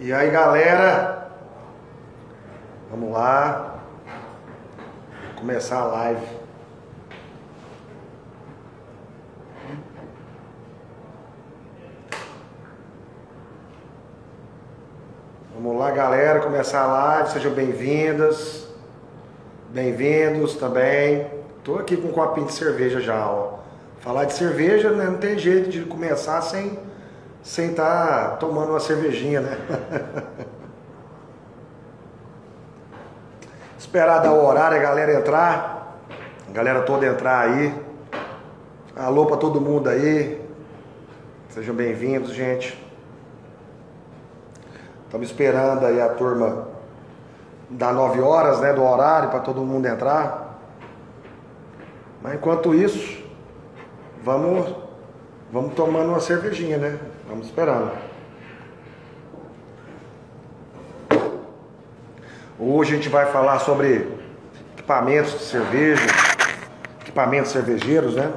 E aí, galera, vamos lá começar a live. Vamos lá, galera, começar a live. Sejam bem-vindas, bem-vindos também. Tô aqui com um copinho de cerveja já, ó. Falar de cerveja, né, não tem jeito de começar sem estar tomando uma cervejinha, né? Esperar dar o horário, a galera entrar, a galera toda entrar aí. Alô pra todo mundo aí. Sejam bem-vindos, gente. Estamos esperando aí a turma dar 9 horas, né, do horário para todo mundo entrar. Mas enquanto isso, vamos tomando uma cervejinha, né? Vamos esperando. Hoje a gente vai falar sobre equipamentos de cerveja, equipamentos cervejeiros, né?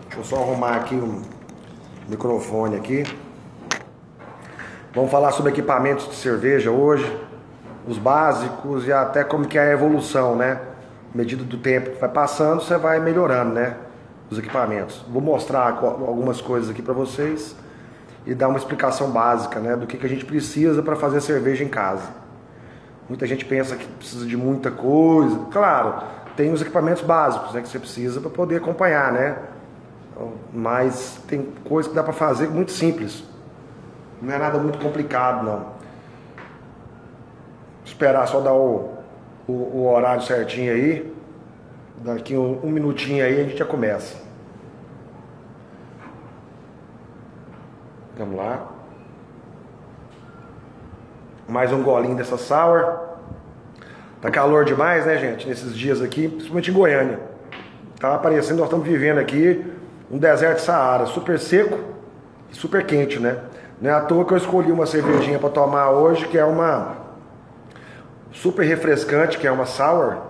Deixa eu só arrumar aqui o microfone aqui. Vamos falar sobre equipamentos de cerveja hoje, os básicos e até como que é a evolução, né? À medida do tempo que vai passando, você vai melhorando, né? Os equipamentos. Vou mostrar algumas coisas aqui para vocês e dar uma explicação básica, né, do que a gente precisa para fazer cerveja em casa. Muita gente pensa que precisa de muita coisa. Claro, tem os equipamentos básicos, né, que você precisa para poder acompanhar, né? Mas tem coisa que dá para fazer muito simples. Não é nada muito complicado, não. Esperar só dar o horário certinho aí. Daqui um minutinho aí a gente já começa. Vamos lá. Mais um golinho dessa sour. Tá calor demais, né, gente? Nesses dias aqui, principalmente em Goiânia. Tá aparecendo, nós estamos vivendo aqui um deserto de Saara, super seco e super quente, né? Não é à toa que eu escolhi uma cervejinha para tomar hoje, que é uma super refrescante, que é uma sour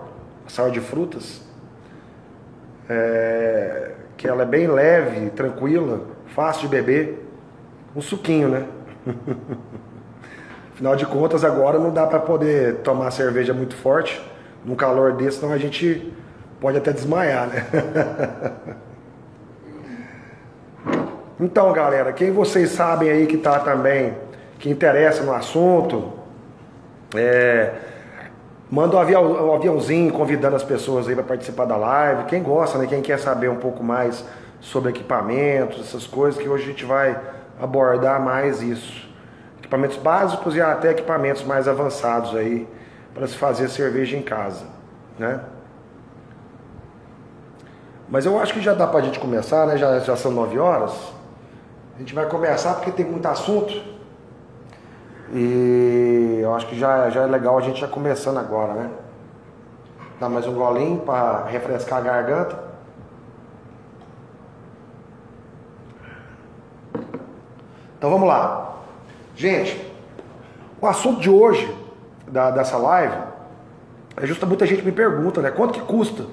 de frutas. Que ela é bem leve, tranquila, fácil de beber. Um suquinho, né? Afinal de contas, agora não dá para poder tomar cerveja muito forte num calor desse, senão a gente pode até desmaiar, né? Então, galera, quem vocês sabem aí que tá também, que interessa no assunto, manda um aviãozinho convidando as pessoas aí para participar da live. Quem gosta, né? Quem quer saber um pouco mais sobre equipamentos, essas coisas, que hoje a gente vai abordar mais isso. Equipamentos básicos e até equipamentos mais avançados aí para se fazer cerveja em casa, né? Mas eu acho que já dá pra gente começar, né? Já são 9 horas. A gente vai começar porque tem muito assunto. E eu acho que já é legal a gente já começando agora, né? Dar mais um golinho para refrescar a garganta. Então vamos lá. Gente, o assunto de hoje, dessa live, é justo, muita gente me pergunta, né? Quanto que custa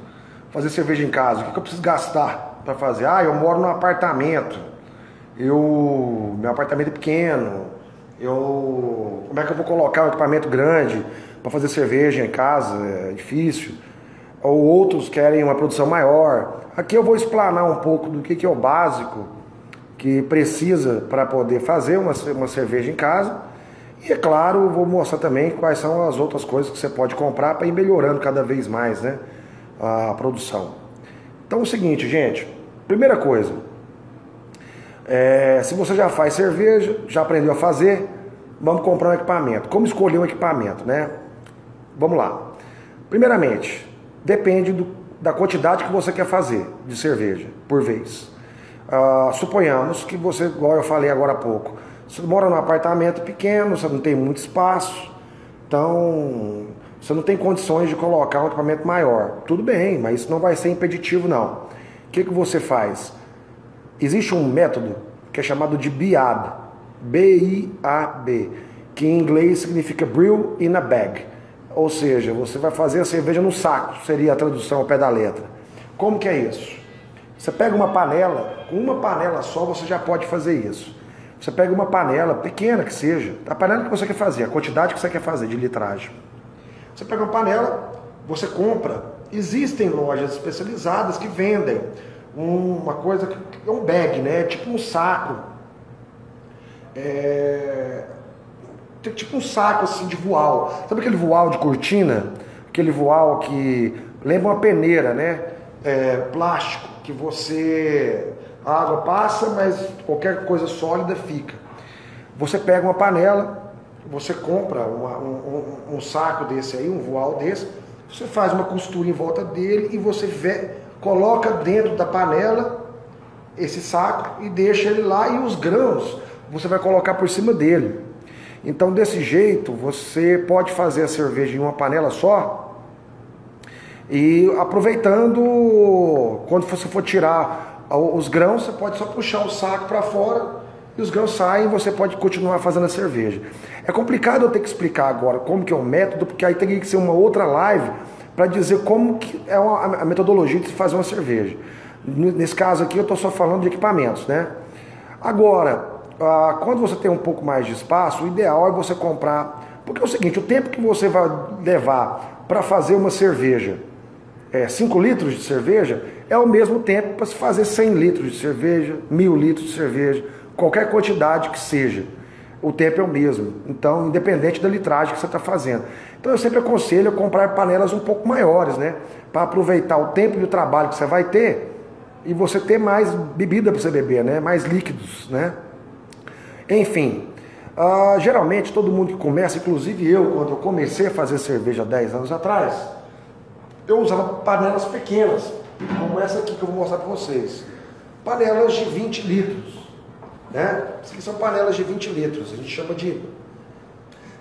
fazer cerveja em casa? O que eu preciso gastar para fazer? Ah, eu moro num apartamento. Meu apartamento é pequeno. Como é que eu vou colocar um equipamento grande para fazer cerveja em casa? É difícil. Ou outros querem uma produção maior. Aqui eu vou explanar um pouco do que é o básico que precisa para poder fazer uma cerveja em casa. E é claro, vou mostrar também quais são as outras coisas que você pode comprar para ir melhorando cada vez mais, né, a produção. Então é o seguinte, gente. Primeira coisa. Se você já faz cerveja, já aprendeu a fazer, vamos comprar um equipamento. Como escolher um equipamento, né? Vamos lá. Primeiramente, depende da quantidade que você quer fazer de cerveja por vez. Suponhamos que você, igual eu falei agora há pouco, você mora num apartamento pequeno, você não tem muito espaço, então você não tem condições de colocar um equipamento maior. Tudo bem, mas isso não vai ser impeditivo, não. O que você faz? Existe um método que é chamado de BIAB, B-I-A-B, que em inglês significa Brew in a Bag. Ou seja, você vai fazer a cerveja no saco, seria a tradução ao pé da letra. Como que é isso? Você pega uma panela, com uma panela só você já pode fazer isso. Você pega uma panela, pequena que seja, a panela que você quer fazer, a quantidade que você quer fazer de litragem. Você pega uma panela, você compra. Existem lojas especializadas que vendem uma coisa que é um bag, né? Tipo um saco. Tipo um saco assim de voal. Sabe aquele voal de cortina? Aquele voal que lembra uma peneira, né? Plástico, que a água passa, mas qualquer coisa sólida fica. Você pega uma panela, você compra um saco desse aí, um voal desse, você faz uma costura em volta dele e você coloca dentro da panela esse saco e deixa ele lá, e os grãos você vai colocar por cima dele. Então desse jeito você pode fazer a cerveja em uma panela só, e aproveitando, quando você for tirar os grãos, você pode só puxar o saco para fora e os grãos saem e você pode continuar fazendo a cerveja. É complicado eu ter que explicar agora como que é o método, porque aí teria que ser uma outra live para dizer como que é a metodologia de se fazer uma cerveja. Nesse caso aqui eu estou só falando de equipamentos, né? Agora, quando você tem um pouco mais de espaço, o ideal é você comprar, porque é o seguinte, o tempo que você vai levar para fazer uma cerveja, 5 litros de cerveja, é o mesmo tempo para se fazer 100 litros de cerveja, 1000 litros de cerveja, qualquer quantidade que seja, o tempo é o mesmo. Então, independente da litragem que você está fazendo. Então, eu sempre aconselho a comprar panelas um pouco maiores, né? Para aproveitar o tempo de trabalho que você vai ter e você ter mais bebida para você beber, né? Mais líquidos, né? Enfim, geralmente todo mundo que começa, inclusive eu, quando eu comecei a fazer cerveja há 10 anos atrás, eu usava panelas pequenas, como essa aqui que eu vou mostrar para vocês. Panelas de 20 litros, né? Essas aqui são panelas de 20 litros, a gente chama de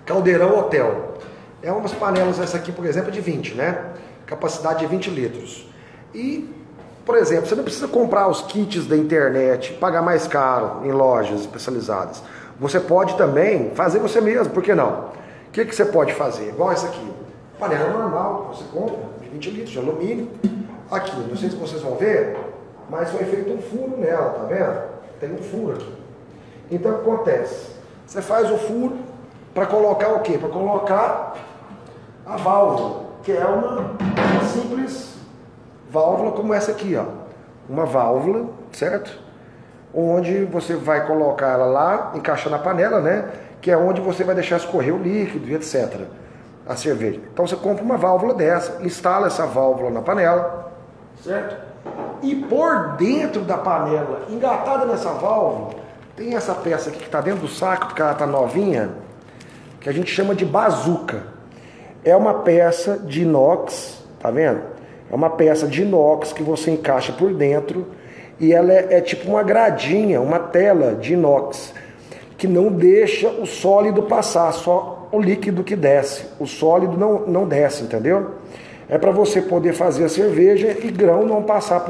caldeirão hotel. É umas panelas, essa aqui, por exemplo, de 20, né? Capacidade de 20 litros. E, por exemplo, você não precisa comprar os kits da internet, pagar mais caro em lojas especializadas. Você pode também fazer você mesmo, por que não? O que você pode fazer? Igual essa aqui, panela normal, você compra, de 20 litros, de alumínio. Aqui, não sei se vocês vão ver, mas foi feito um furo nela, tá vendo? Tem um furo aqui. Então o que acontece? Você faz o furo para colocar o quê? Para colocar a válvula, que é uma simples válvula como essa aqui, ó. Uma válvula, certo? Onde você vai colocar ela lá, encaixar na panela, né? Que é onde você vai deixar escorrer o líquido e etc. A cerveja. Então você compra uma válvula dessa, instala essa válvula na panela, certo? E por dentro da panela, engatada nessa válvula, tem essa peça aqui que está dentro do saco, porque ela está novinha, que a gente chama de bazuca. É uma peça de inox, tá vendo? É uma peça de inox que você encaixa por dentro e ela é tipo uma gradinha, uma tela de inox, que não deixa o sólido passar, só o líquido que desce. O sólido não desce, entendeu? É para você poder fazer a cerveja e grão não passar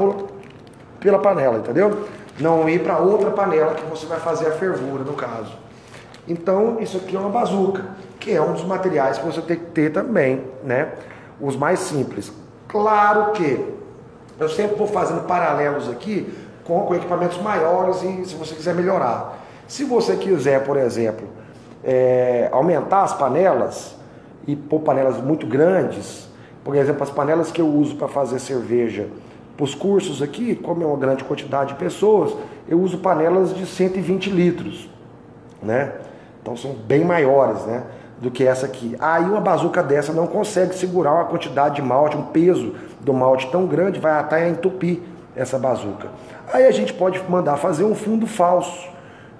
pela panela, entendeu? Não ir para outra panela que você vai fazer a fervura, no caso. Então, isso aqui é uma bazuca, que é um dos materiais que você tem que ter também, né? Os mais simples. Claro que eu sempre vou fazendo paralelos aqui com equipamentos maiores e se você quiser melhorar. Se você quiser, por exemplo, aumentar as panelas e pôr panelas muito grandes, por exemplo, as panelas que eu uso para fazer cerveja para os cursos aqui, como é uma grande quantidade de pessoas, eu uso panelas de 120 litros, né? Então são bem maiores, né, do que essa aqui. Aí uma bazuca dessa não consegue segurar uma quantidade de malte, um peso do malte tão grande, vai até entupir essa bazuca. Aí a gente pode mandar fazer um fundo falso,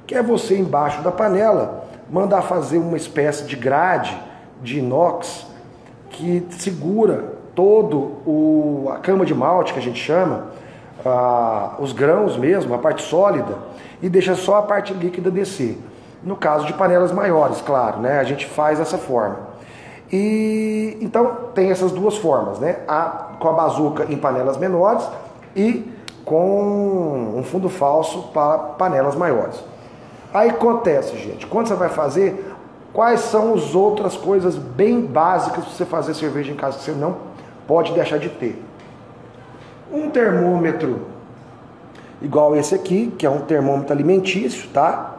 que é você embaixo da panela mandar fazer uma espécie de grade de inox que segura a cama de malte, que a gente chama, os grãos mesmo, a parte sólida, e deixa só a parte líquida descer. No caso de panelas maiores, claro, né? A gente faz dessa forma. E então tem essas duas formas, né? Com a bazuca em panelas menores e com um fundo falso para panelas maiores. Aí acontece, gente, quando você vai fazer, quais são as outras coisas bem básicas para você fazer cerveja em casa que você não pode deixar de ter? Um termômetro igual esse aqui, que é um termômetro alimentício, tá?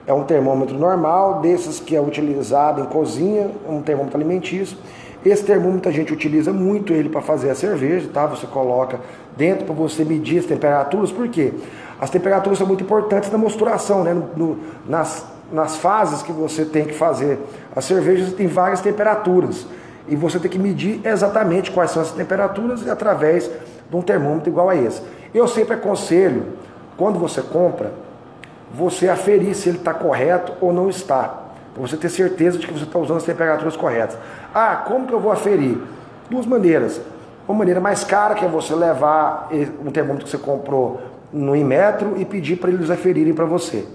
É um termômetro normal, desses que é utilizado em cozinha, um termômetro alimentício. Esse termômetro a gente utiliza muito ele para fazer a cerveja, tá? Você coloca dentro para você medir as temperaturas, por quê? As temperaturas são muito importantes na mosturação, né? Nas fases que você tem que fazer a cerveja, você tem várias temperaturas. E você tem que medir exatamente quais são as temperaturas através de um termômetro igual a esse. Eu sempre aconselho, quando você compra, você aferir se ele está correto ou não está, para você ter certeza de que você está usando as temperaturas corretas. Ah, como que eu vou aferir? Duas maneiras. Uma maneira mais cara, que é você levar um termômetro que você comprou no Inmetro e pedir para eles aferirem para você.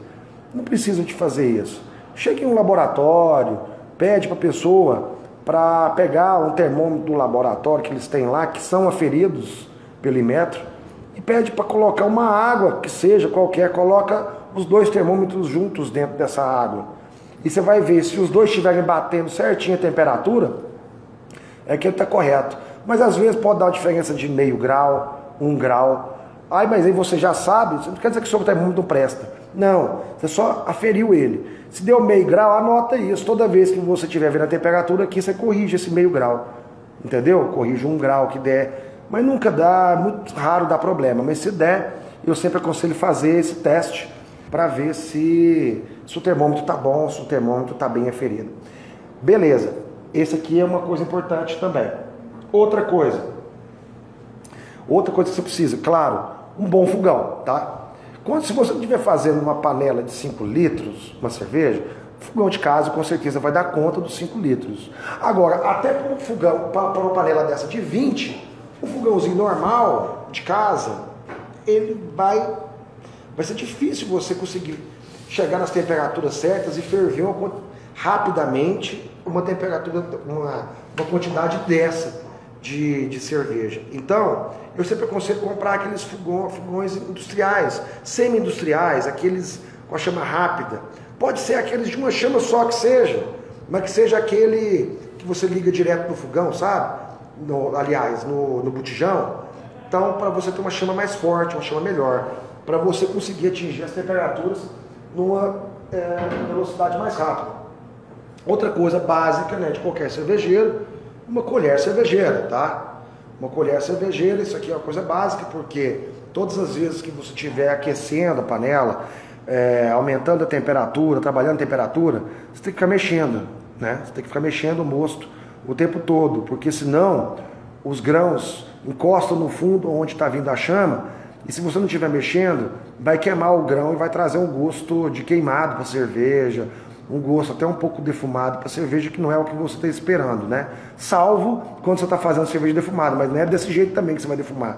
Não precisa de fazer isso. Chega em um laboratório, pede para a pessoa para pegar um termômetro do laboratório que eles têm lá, que são aferidos pelo Inmetro, e pede para colocar uma água, que seja qualquer, coloca os dois termômetros juntos dentro dessa água. E você vai ver, se os dois estiverem batendo certinho a temperatura, é que ele está correto. Mas às vezes pode dar uma diferença de meio grau, 1 grau. Ai, mas aí você já sabe, isso não quer dizer que o seu termômetro não presta. Não, você só aferiu ele. Se deu meio grau, anota isso. Toda vez que você estiver vendo a temperatura aqui, você corrige esse meio grau. Entendeu? Corrige 1 grau que der. Mas nunca dá, muito raro dá problema. Mas se der, eu sempre aconselho fazer esse teste para ver se o termômetro está bom, se o termômetro está bem aferido. Beleza, esse aqui é uma coisa importante também. Outra coisa que você precisa, claro, um bom fogão, tá? Se você estiver fazendo uma panela de 5 litros, uma cerveja, fogão de casa com certeza vai dar conta dos 5 litros. Agora, até para um fogão, para uma panela dessa de 20, um fogãozinho normal de casa, ele vai ser difícil você conseguir chegar nas temperaturas certas e ferver rapidamente uma temperatura, uma quantidade dessa de cerveja. Então, eu sempre aconselho comprar aqueles fogões industriais, semi-industriais, aqueles com a chama rápida. Pode ser aqueles de uma chama só que seja, mas que seja aquele que você liga direto no fogão, sabe? No botijão. Então, para você ter uma chama mais forte, uma chama melhor, para você conseguir atingir as temperaturas numa velocidade mais rápida. Outra coisa básica, né, de qualquer cervejeiro, uma colher cervejeira, tá? Uma colher cervejeira, isso aqui é uma coisa básica, porque todas as vezes que você estiver aquecendo a panela, aumentando a temperatura, trabalhando a temperatura, você tem que ficar mexendo, né? Você tem que ficar mexendo o mosto o tempo todo, porque senão os grãos encostam no fundo onde está vindo a chama, e se você não estiver mexendo, vai queimar o grão e vai trazer um gosto de queimado para a cerveja, um gosto até um pouco defumado para a cerveja, que não é o que você está esperando, né? Salvo quando você está fazendo cerveja defumada, mas não é desse jeito também que você vai defumar.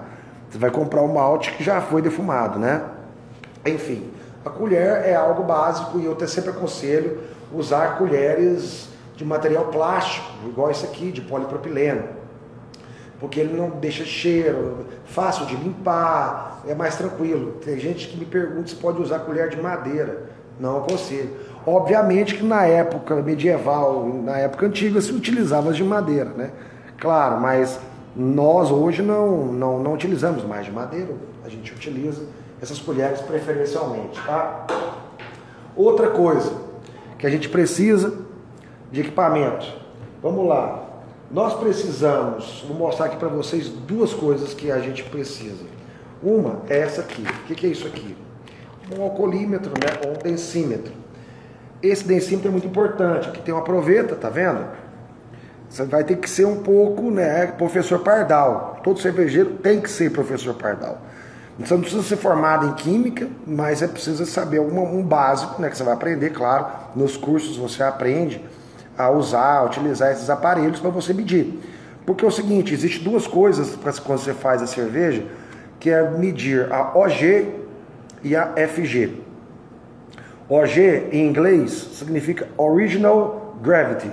Você vai comprar um malte que já foi defumado, né? Enfim, a colher é algo básico e eu sempre aconselho usar colheres de material plástico, igual esse aqui, de polipropileno, porque ele não deixa cheiro, fácil de limpar, é mais tranquilo. Tem gente que me pergunta se pode usar colher de madeira. Não aconselho. Obviamente que na época medieval, na época antiga, se utilizava de madeira, né? Claro, mas nós hoje não utilizamos mais de madeira, a gente utiliza essas colheres preferencialmente, tá? Outra coisa que a gente precisa de equipamento. Vamos lá. Nós precisamos, vou mostrar aqui para vocês duas coisas que a gente precisa. Uma é essa aqui. O que é isso aqui? Um alcoolímetro, né? Ou um densímetro. Esse densímetro é muito importante. Aqui tem uma proveta, tá vendo? Você vai ter que ser um pouco, né, professor Pardal. Todo cervejeiro tem que ser professor Pardal. Você não precisa ser formado em química, mas é preciso saber um básico, né, que você vai aprender, claro. Nos cursos você aprende a usar, a utilizar esses aparelhos para você medir. Porque é o seguinte, existe duas coisas quando você faz a cerveja, que é medir a OG e a FG. OG em inglês significa Original Gravity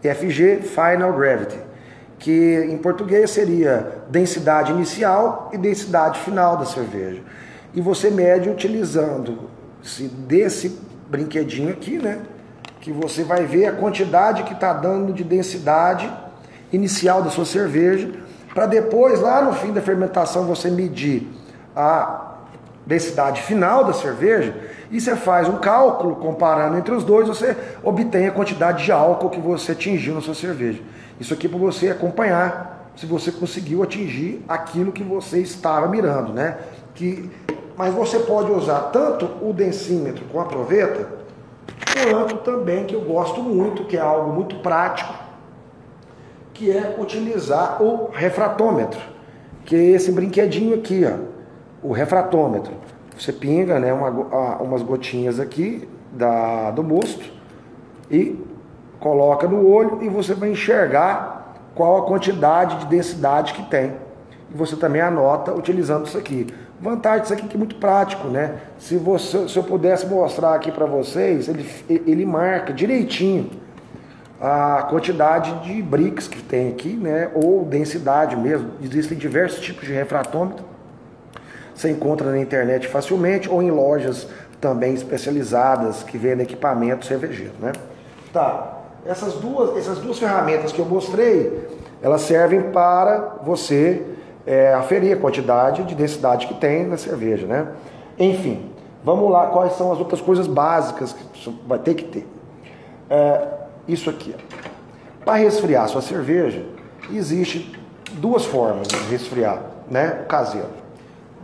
e FG Final Gravity, que em português seria densidade inicial e densidade final da cerveja. E você mede utilizando desse brinquedinho aqui, né? Que você vai ver a quantidade que está dando de densidade inicial da sua cerveja, para depois, lá no fim da fermentação, você medir a densidade final da cerveja, e você faz um cálculo comparando entre os dois, você obtém a quantidade de álcool que você atingiu na sua cerveja. Isso aqui é para você acompanhar se você conseguiu atingir aquilo que você estava mirando, né? Mas você pode usar tanto o densímetro com a proveta, quanto também, que eu gosto muito, que é algo muito prático, que é utilizar o refratômetro, que é esse brinquedinho aqui, ó, o refratômetro. Você pinga, né, umas gotinhas aqui do mosto e coloca no olho e você vai enxergar qual a quantidade de densidade que tem. E você também anota utilizando isso aqui. Vantagem disso aqui que é muito prático, né? Se eu pudesse mostrar aqui para vocês, ele marca direitinho a quantidade de brix que tem aqui, né? Ou densidade mesmo. Existem diversos tipos de refratômetro. Você encontra na internet facilmente ou em lojas também especializadas que vendem equipamento cervejeiro, né? Tá. Essas duas ferramentas que eu mostrei, elas servem para você aferir a quantidade de densidade que tem na cerveja, né? Enfim, vamos lá, quais são as outras coisas básicas que você vai ter que ter. Isso aqui, para resfriar a sua cerveja, existe duas formas de resfriar, né? O caseiro.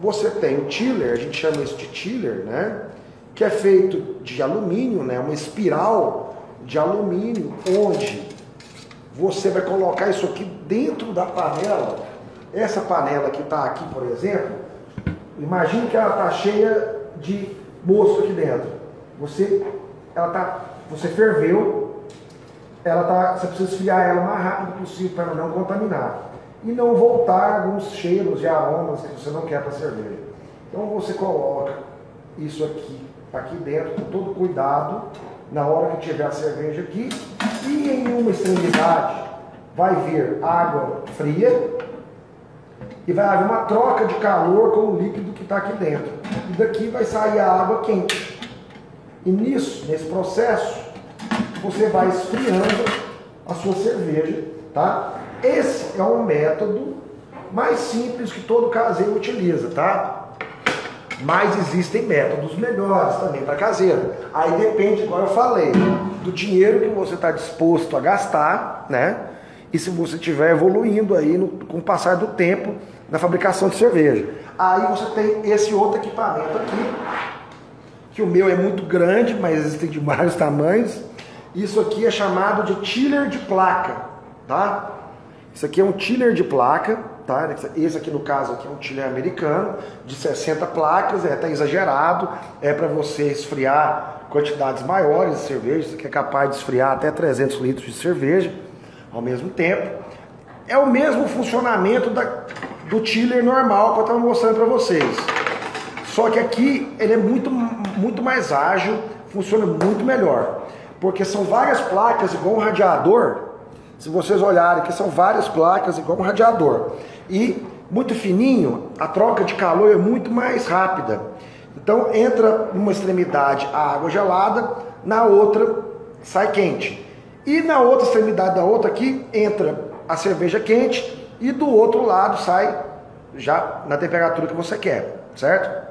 Você tem o chiller, a gente chama isso de chiller, né? Que é feito de alumínio, né? Uma espiral de alumínio, onde você vai colocar isso aqui dentro da panela. Essa panela que está aqui, por exemplo, imagine que ela está cheia de mosto aqui dentro. Você ferveu, você precisa esfriar ela o mais rápido possível para não contaminar. E não voltar alguns cheiros e aromas que você não quer para a cerveja. Então você coloca isso aqui dentro, com todo cuidado, na hora que tiver a cerveja aqui. E em uma extremidade vai vir água fria, e vai haver uma troca de calor com o líquido que está aqui dentro. E daqui vai sair a água quente. E nesse processo, você vai esfriando a sua cerveja, tá? Esse é um método mais simples que todo caseiro utiliza, tá? Mas existem métodos melhores também para caseiro. Aí depende, igual eu falei, do dinheiro que você está disposto a gastar, né? E se você estiver evoluindo aí com o passar do tempo na fabricação de cerveja. Aí você tem esse outro equipamento aqui, que o meu é muito grande, mas existem de vários tamanhos. Isso aqui é chamado de chiller de placa, tá? Isso aqui é um chiller de placa, tá? Esse aqui no caso aqui é um chiller americano, de 60 placas, é até exagerado, é para você esfriar quantidades maiores de cerveja, que é capaz de esfriar até 300 litros de cerveja ao mesmo tempo. É o mesmo funcionamento do chiller normal que eu estava mostrando para vocês. Só que aqui ele é muito mais ágil, funciona muito melhor. Porque são várias placas igual um radiador. Se vocês olharem aqui, são várias placas igual um radiador. E muito fininho, a troca de calor é muito mais rápida. Então entra numa extremidade a água gelada, na outra sai quente. E na outra extremidade da outra aqui entra a cerveja quente e do outro lado sai já na temperatura que você quer, certo?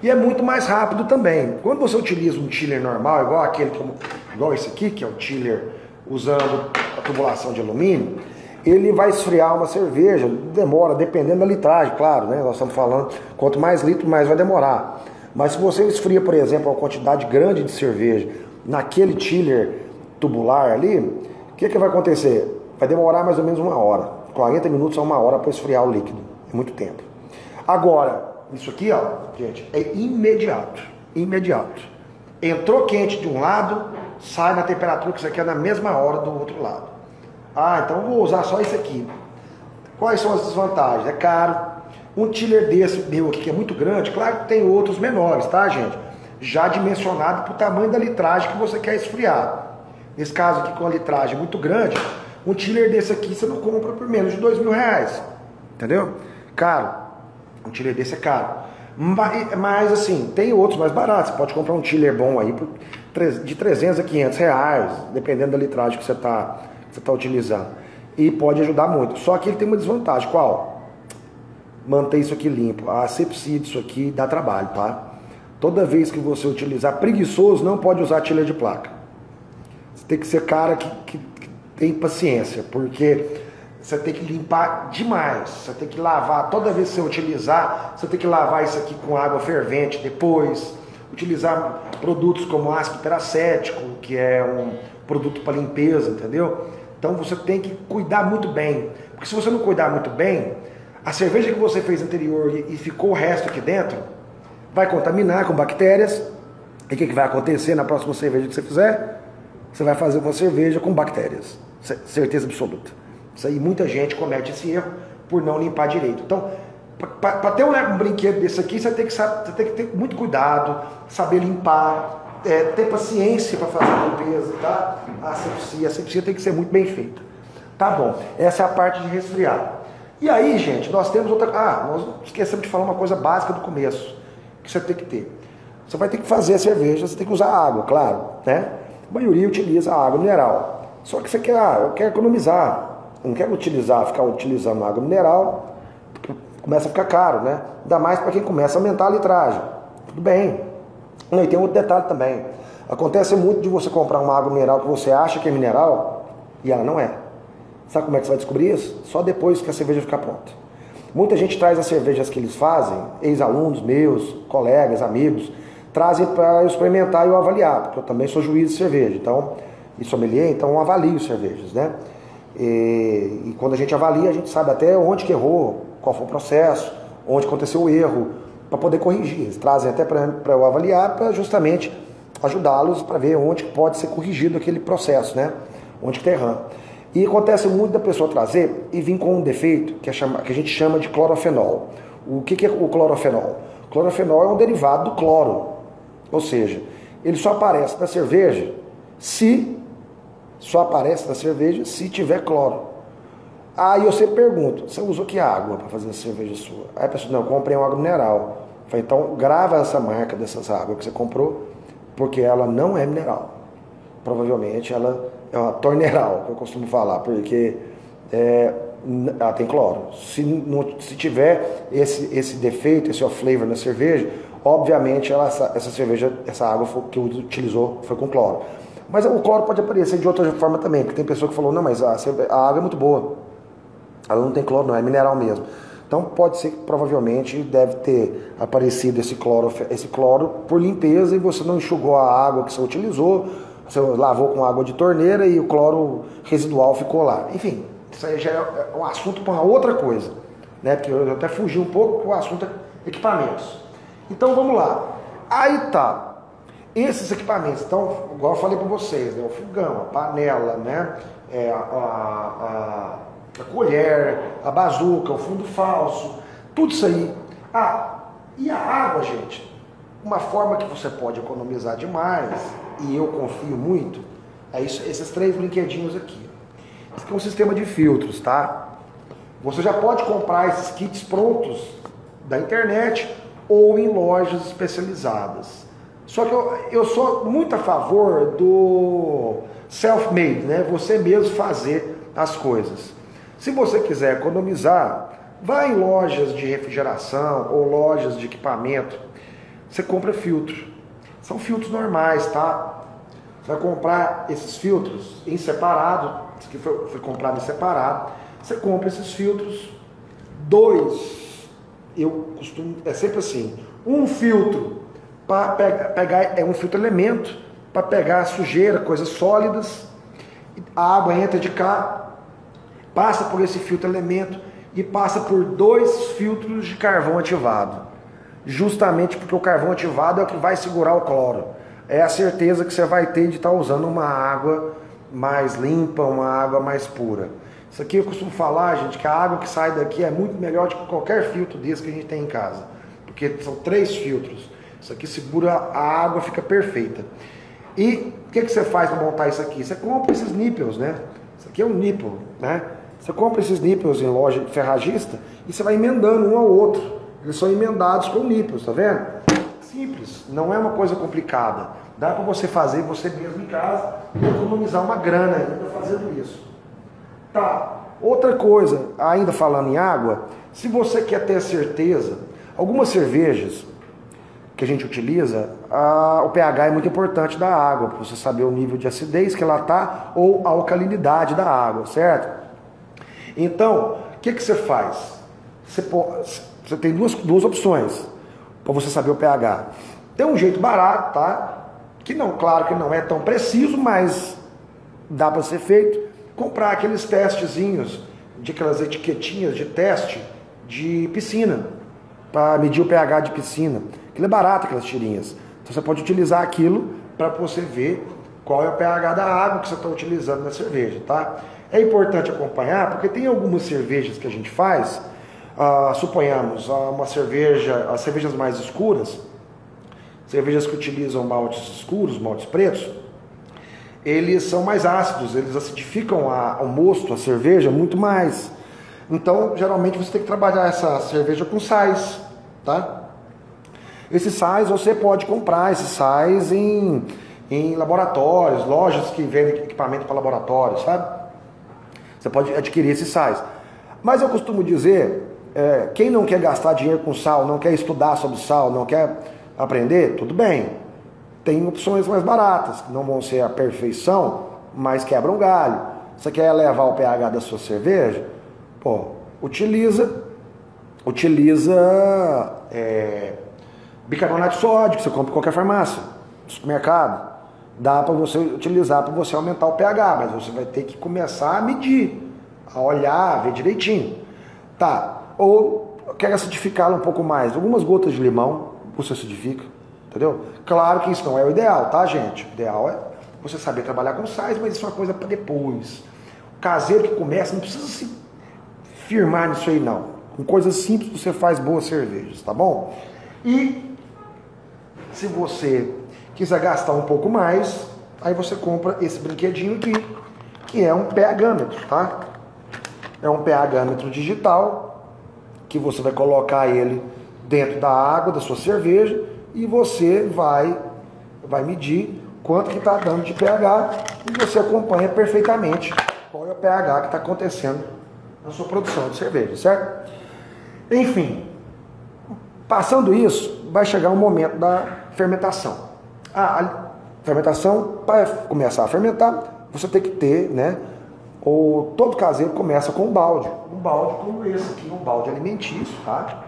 E é muito mais rápido também. Quando você utiliza um chiller normal, igual esse aqui, que é o chiller usando a tubulação de alumínio, ele vai esfriar uma cerveja, demora, dependendo da litragem, claro, né? Nós estamos falando, quanto mais litro, mais vai demorar. Mas se você esfria, por exemplo, uma quantidade grande de cerveja naquele chiller tubular ali, o que vai acontecer? Vai demorar mais ou menos 1 hora, 40 minutos a 1 hora para esfriar o líquido, é muito tempo. Agora, isso aqui, ó, gente, é imediato. Entrou quente de um lado, sai na temperatura que você quer na mesma hora do outro lado. Ah, então eu vou usar só isso aqui. Quais são as desvantagens? É caro. Um chiller desse meu aqui, que é muito grande, claro que tem outros menores, tá, gente? Já dimensionado para o tamanho da litragem que você quer esfriar. Nesse caso aqui, com a litragem muito grande, um chiller desse aqui você não compra por menos de R$2.000. Entendeu? Caro. Um chiller desse é caro. Mas assim, tem outros mais baratos. Você pode comprar um chiller bom aí de R$300 a R$500, dependendo da litragem que você tá utilizando. E pode ajudar muito. Só que ele tem uma desvantagem. Qual? manter isso aqui limpo. A asepsia disso aqui dá trabalho, tá? Toda vez que você utilizar, preguiçoso não pode usar tilha de placa. Você tem que ser cara que tem paciência, porque você tem que limpar demais. Você tem que lavar, toda vez que você utilizar, você tem que lavar isso aqui com água fervente depois. Utilizar produtos como ácido peracético, que é um produto para limpeza, entendeu? Então você tem que cuidar muito bem. Porque se você não cuidar muito bem, a cerveja que você fez anterior e ficou o resto aqui dentro, vai contaminar com bactérias. E o que vai acontecer na próxima cerveja que você fizer? Você vai fazer uma cerveja com bactérias. Certeza absoluta. Isso aí, muita gente comete esse erro por não limpar direito. Então, para ter um brinquedo desse aqui, você tem que ter muito cuidado, saber limpar, ter paciência para fazer a limpeza, tá? A asepsia tem que ser muito bem feita. Tá bom, essa é a parte de resfriar. E aí, gente, nós temos outra... nós esquecemos de falar uma coisa básica do começo, que você tem que ter. Você vai ter que fazer a cerveja, você tem que usar água, claro, né? A maioria utiliza água mineral. Só que você quer, eu quero economizar. Eu não quero ficar utilizando água mineral, começa a ficar caro, né? Ainda mais para quem começa a aumentar a litragem. Tudo bem. E tem outro detalhe também. Acontece muito de você comprar uma água mineral que você acha que é mineral e ela não é. Sabe como é que você vai descobrir isso? Só depois que a cerveja ficar pronta. Muita gente traz as cervejas que eles fazem, ex-alunos meus, colegas, amigos, trazem para eu experimentar e eu avaliar, porque eu também sou juiz de cerveja, então, e sommelier, então eu avalio cervejas, né? E quando a gente avalia, a gente sabe até onde que errou, qual foi o processo, onde aconteceu o erro, para poder corrigir. Eles trazem até para eu avaliar, para justamente ajudá-los para ver onde pode ser corrigido aquele processo, né? Onde que está errando. E acontece muito da pessoa trazer e vir com um defeito que a gente chama de clorofenol. O que é o clorofenol? O clorofenol é um derivado do cloro, ou seja, ele só aparece na cerveja se tiver cloro. Aí eu sempre pergunto, você usou que água para fazer a cerveja sua? Aí a pessoa, não, eu comprei uma água mineral. Eu falei, então grava essa marca dessas águas que você comprou, porque ela não é mineral. Provavelmente ela é uma torneral, que eu costumo falar, porque ela tem cloro. Se tiver esse defeito, esse off-flavor na cerveja, obviamente essa água que utilizou foi com cloro. Mas o cloro pode aparecer de outra forma também, porque tem pessoa que falou, não, mas a água é muito boa. Ela não tem cloro, não, é mineral mesmo. Então pode ser que provavelmente deve ter aparecido esse cloro por limpeza e você não enxugou a água que você utilizou, você lavou com água de torneira e o cloro residual ficou lá. Enfim, isso aí já é um assunto para uma outra coisa, né? Porque eu até fugi um pouco com o assunto equipamentos. Então vamos lá. Aí tá. Esses equipamentos, então, igual eu falei para vocês, né? O fogão, a panela, né? A colher, a bazuca, o fundo falso, tudo isso aí. E a água, gente, uma forma que você pode economizar demais, e eu confio muito, é esses 3 brinquedinhos aqui. Esse aqui é um sistema de filtros, tá? Você já pode comprar esses kits prontos da internet ou em lojas especializadas. Só que eu sou muito a favor do self-made, né? Você mesmo fazer as coisas. Se você quiser economizar, vá em lojas de refrigeração ou lojas de equipamento. Você compra filtro. São filtros normais, tá? Você vai comprar esses filtros em separado. Isso aqui foi comprado em separado. Você compra esses filtros, 2. Eu costumo, é sempre assim, um filtro para pegar, é um filtro elemento, para pegar sujeira, coisas sólidas, a água entra de cá, passa por esse filtro elemento e passa por 2 filtros de carvão ativado, justamente porque o carvão ativado é o que vai segurar o cloro, é a certeza que você vai ter de estar usando uma água mais limpa, uma água mais pura. Isso aqui eu costumo falar, gente, que a água que sai daqui é muito melhor do que qualquer filtro desse que a gente tem em casa, porque são 3 filtros. Isso aqui segura a água, fica perfeita. E o que você faz para montar isso aqui? Você compra esses nipples, né? Isso aqui é um nipple, né? Você compra esses nipples em loja de ferragista e você vai emendando um ao outro. Eles são emendados com nipples, tá vendo? Simples, não é uma coisa complicada. Dá para você fazer você mesmo em casa e economizar uma grana ainda fazendo isso. Tá, Outra coisa, ainda falando em água, se você quer ter certeza, algumas cervejas que a gente utiliza, o pH é muito importante da água, para você saber o nível de acidez que ela está ou a alcalinidade da água, certo? Então, o que você faz? Você tem duas opções para você saber o pH. Tem um jeito barato, tá? Que não, claro que não é tão preciso, mas dá para ser feito. Comprar aqueles testezinhos, de aquelas etiquetinhas de teste de piscina, para medir o pH de piscina. Aquilo é barato, aquelas tirinhas. Então você pode utilizar aquilo para você ver qual é o pH da água que você está utilizando na cerveja, tá? É importante acompanhar, porque tem algumas cervejas que a gente faz, suponhamos, uma cerveja, as cervejas mais escuras, cervejas que utilizam maltes escuros, maltes pretos, eles são mais ácidos, eles acidificam o mosto, a cerveja, muito mais. Então, geralmente você tem que trabalhar essa cerveja com sais, tá? Esses sais você pode comprar, esses sais em laboratórios, lojas que vendem equipamento para laboratório, sabe? Você pode adquirir esses sais. Mas eu costumo dizer, quem não quer gastar dinheiro com sal, não quer estudar sobre sal, não quer aprender, tudo bem. Tem opções mais baratas, que não vão ser a perfeição, mas quebram galho. Você quer elevar o pH da sua cerveja? Pô, utiliza bicarbonato de sódio, que você compra em qualquer farmácia, no supermercado. Dá para você utilizar para você aumentar o pH, mas você vai ter que começar a medir, a olhar, a ver direitinho. Tá, ou quer acidificá-lo um pouco mais, algumas gotas de limão, você acidifica, entendeu? Claro que isso não é o ideal, tá, gente? O ideal é você saber trabalhar com sais, mas isso é uma coisa para depois. O caseiro que começa não precisa se firmar nisso aí, não. Com coisas simples você faz boas cervejas, tá bom? E se você quiser gastar um pouco mais, aí você compra esse brinquedinho aqui, que é um pHmetro, tá? É um pHmetro digital, que você vai colocar ele dentro da água da sua cerveja e você vai medir quanto que está dando de pH e você acompanha perfeitamente qual é o pH que está acontecendo na sua produção de cerveja, certo? Enfim, passando isso, vai chegar o momento da fermentação. A fermentação, para começar a fermentar, você tem que ter, né? Todo caseiro começa com um balde como esse aqui, um balde alimentício, tá?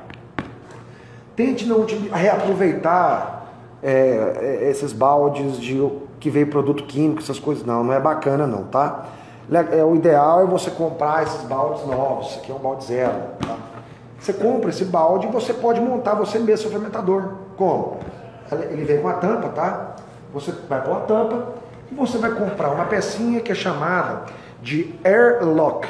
Tente não reaproveitar esses baldes que veio produto químico, essas coisas, não é bacana não, tá? O ideal é você comprar esses baldes novos, isso aqui é um balde zero, tá? Você compra esse balde e você pode montar você mesmo seu fermentador. Como? Ele vem com a tampa, tá? Você vai pôr a tampa e você vai comprar uma pecinha que é chamada de airlock.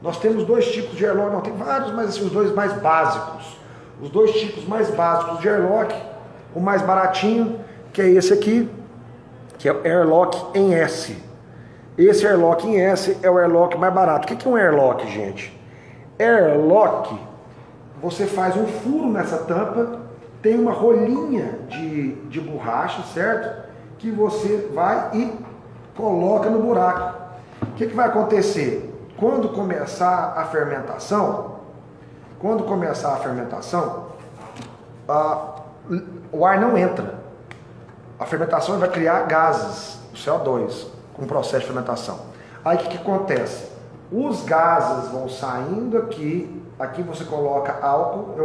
Nós temos dois tipos de airlock, não, tem vários, mas assim, os dois mais básicos. Os dois tipos mais básicos de airlock, o mais baratinho, que é esse aqui, que é o airlock em S. Esse airlock em S é o airlock mais barato. O que é um airlock, gente? Airlock, você faz um furo nessa tampa, tem uma rolinha de borracha, certo? Que você vai e coloca no buraco. O que vai acontecer? Quando começar a fermentação, o ar não entra. A fermentação vai criar gases, o CO2, com o processo de fermentação. Aí o que acontece? Os gases vão saindo aqui você coloca álcool,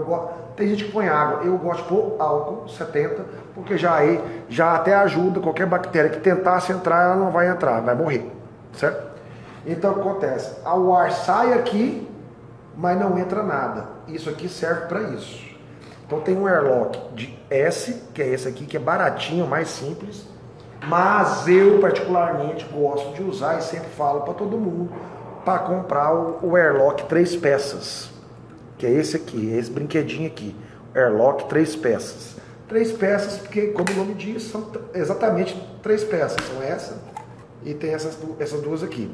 tem gente que põe água, eu gosto de pôr álcool 70, porque já até ajuda qualquer bactéria que tentasse entrar, ela não vai entrar, vai morrer, certo? Então o que acontece? O ar sai aqui, mas não entra nada. Isso aqui serve para isso. Então tem um airlock de S, que é esse aqui, que é baratinho, mais simples, mas eu particularmente gosto de usar e sempre falo para todo mundo para comprar o airlock 3 peças, que é esse aqui, esse brinquedinho aqui, airlock 3 peças. 3 peças porque, como o nome diz, são exatamente 3 peças, são essa e tem essas duas aqui.